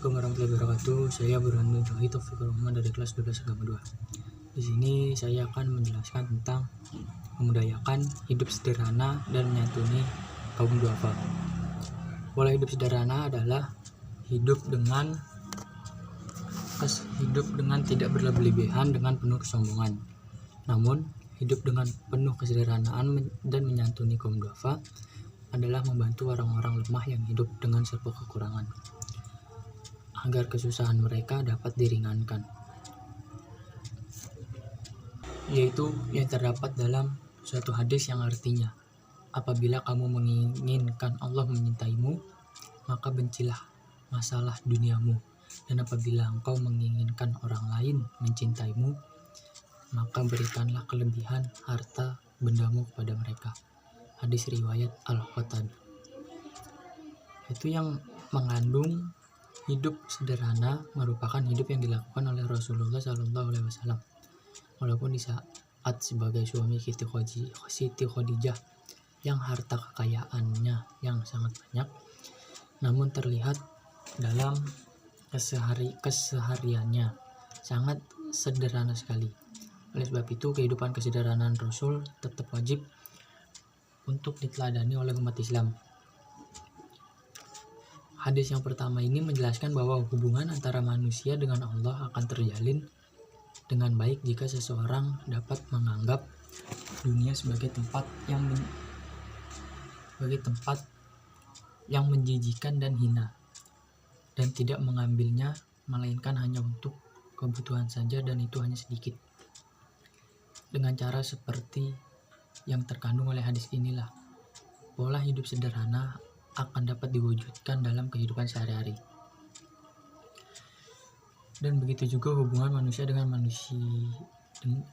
Assalamualaikum warahmatullahi wabarakatuh. Saya Burhanuddin Tauhid Taufikur Rahman dari kelas 12 agama 2. Di sini saya akan menjelaskan tentang memudayakan hidup sederhana dan menyantuni kaum duafa. Pola hidup sederhana adalah hidup dengan tidak berlebihan dengan penuh kesombongan. Namun, hidup dengan penuh kesederhanaan dan menyantuni kaum duafa adalah membantu orang-orang lemah yang hidup dengan serba kekurangan, agar kesusahan mereka dapat diringankan, yaitu yang terdapat dalam suatu hadis yang artinya, apabila kamu menginginkan Allah menyintaimu, maka bencilah masalah duniamu, dan apabila engkau menginginkan orang lain mencintaimu, maka berikanlah kelebihan harta bendamu kepada mereka. Hadis riwayat Al-Khattab. Itu yang mengandung hidup sederhana merupakan hidup yang dilakukan oleh Rasulullah SAW. Walaupun di saat sebagai suami Siti Khadijah yang harta kekayaannya yang sangat banyak, namun terlihat dalam kesehariannya sangat sederhana sekali. Oleh sebab itu, kehidupan kesederhanaan Rasul tetap wajib untuk diteladani oleh umat Islam. Hadis yang pertama ini menjelaskan bahwa hubungan antara manusia dengan Allah akan terjalin dengan baik jika seseorang dapat menganggap dunia sebagai tempat yang menjijikan dan hina, dan tidak mengambilnya melainkan hanya untuk kebutuhan saja, dan itu hanya sedikit. Dengan cara seperti yang terkandung oleh hadis inilah, pola hidup sederhana akan dapat diwujudkan dalam kehidupan sehari-hari. Dan begitu juga hubungan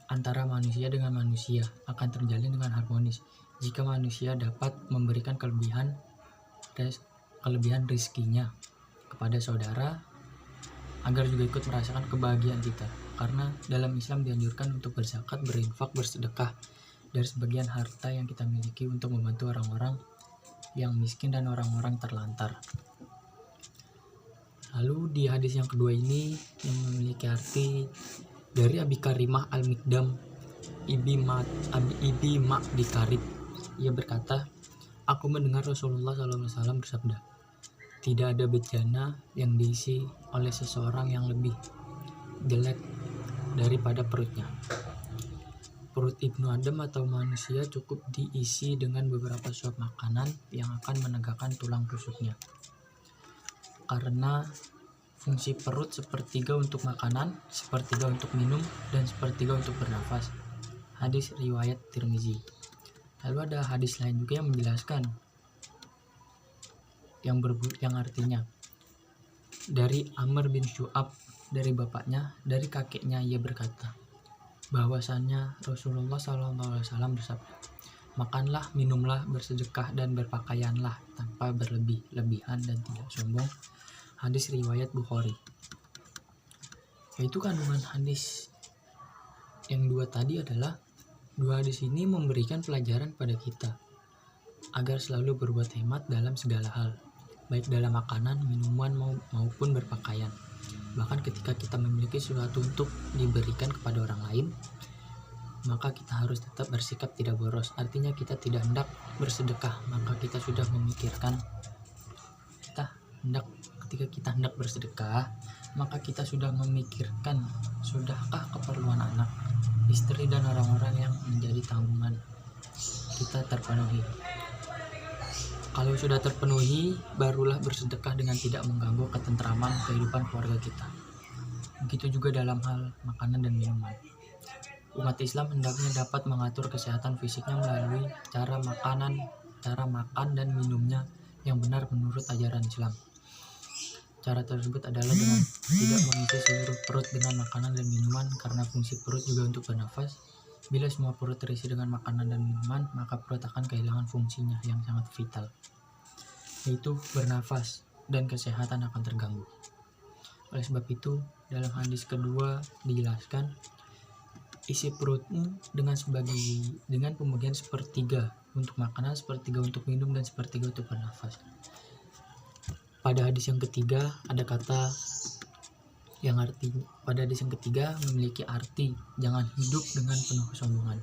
antara manusia dengan manusia akan terjalin dengan harmonis jika manusia dapat memberikan kelebihan rezekinya kepada saudara, agar juga ikut merasakan kebahagiaan kita. Karena dalam Islam dianjurkan untuk berzakat, berinfak, bersedekah dari sebagian harta yang kita miliki untuk membantu orang-orang yang miskin dan orang-orang terlantar. Lalu di hadis yang kedua ini yang memiliki arti dari Abi Karimah Al-Mikdam Ibi Ma'di Karib, ia berkata, aku mendengar Rasulullah SAW bersabda, tidak ada bejana yang diisi oleh seseorang yang lebih jelek daripada perutnya. Perut Ibnu Adam atau manusia cukup diisi dengan beberapa suap makanan yang akan menegakkan tulang rusuknya. Karena fungsi perut sepertiga untuk makanan, sepertiga untuk minum, dan sepertiga untuk bernafas. Hadis riwayat Tirmizi. Lalu ada hadis lain juga yang menjelaskan yang artinya, dari Amr bin Syu'ab, dari bapaknya, dari kakeknya, ia berkata, bahwasannya Rasulullah SAW bersabda, makanlah, minumlah, bersedekah, dan berpakaianlah tanpa berlebih-lebihan dan tidak sombong. Hadis riwayat Bukhari. Yaitu kandungan hadis yang dua tadi adalah, dua hadis ini memberikan pelajaran pada kita agar selalu berbuat hemat dalam segala hal, baik dalam makanan, minuman, maupun berpakaian. Bahkan ketika kita memiliki sesuatu untuk diberikan kepada orang lain, maka kita harus tetap bersikap tidak boros. Artinya kita tidak hendak bersedekah, maka kita sudah memikirkan ketika kita hendak bersedekah, maka kita sudah memikirkan, sudahkah keperluan anak, istri, dan orang-orang yang menjadi tanggungan kita terpenuhi. Kalau sudah terpenuhi, barulah bersedekah dengan tidak mengganggu ketentraman kehidupan keluarga kita. Begitu juga dalam hal makanan dan minuman. Umat Islam hendaknya dapat mengatur kesehatan fisiknya melalui cara makan dan minumnya yang benar menurut ajaran Islam. Cara tersebut adalah dengan tidak mengisi seluruh perut dengan makanan dan minuman, karena fungsi perut juga untuk bernafas. Bila semua perut terisi dengan makanan dan minuman, maka perut akan kehilangan fungsinya yang sangat vital, yaitu bernafas, dan kesehatan akan terganggu. Oleh sebab itu, dalam hadis kedua dijelaskan, isi perutmu dengan pembagian sepertiga untuk makanan, sepertiga untuk minum, dan sepertiga untuk bernafas. Pada hadis yang ketiga ada kata yang pada hadis yang ketiga memiliki arti jangan hidup dengan penuh kesombongan.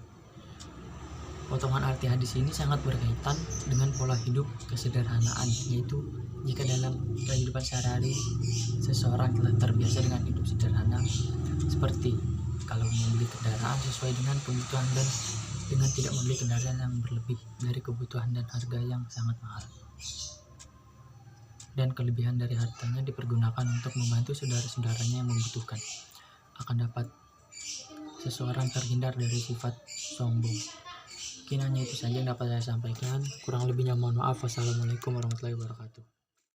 Potongan arti hadis ini sangat berkaitan dengan pola hidup kesederhanaan, yaitu jika dalam kehidupan sehari-hari seseorang telah terbiasa dengan hidup sederhana, seperti kalau membeli kendaraan sesuai dengan kebutuhan dan dengan tidak membeli kendaraan yang berlebih dari kebutuhan dan harga yang sangat mahal, dan kelebihan dari hartanya dipergunakan untuk membantu saudara-saudaranya yang membutuhkan, akan dapat seseorang terhindar dari sifat sombong. Mungkin hanya itu saja yang dapat saya sampaikan. Kurang lebihnya mohon maaf. Wassalamualaikum warahmatullahi wabarakatuh.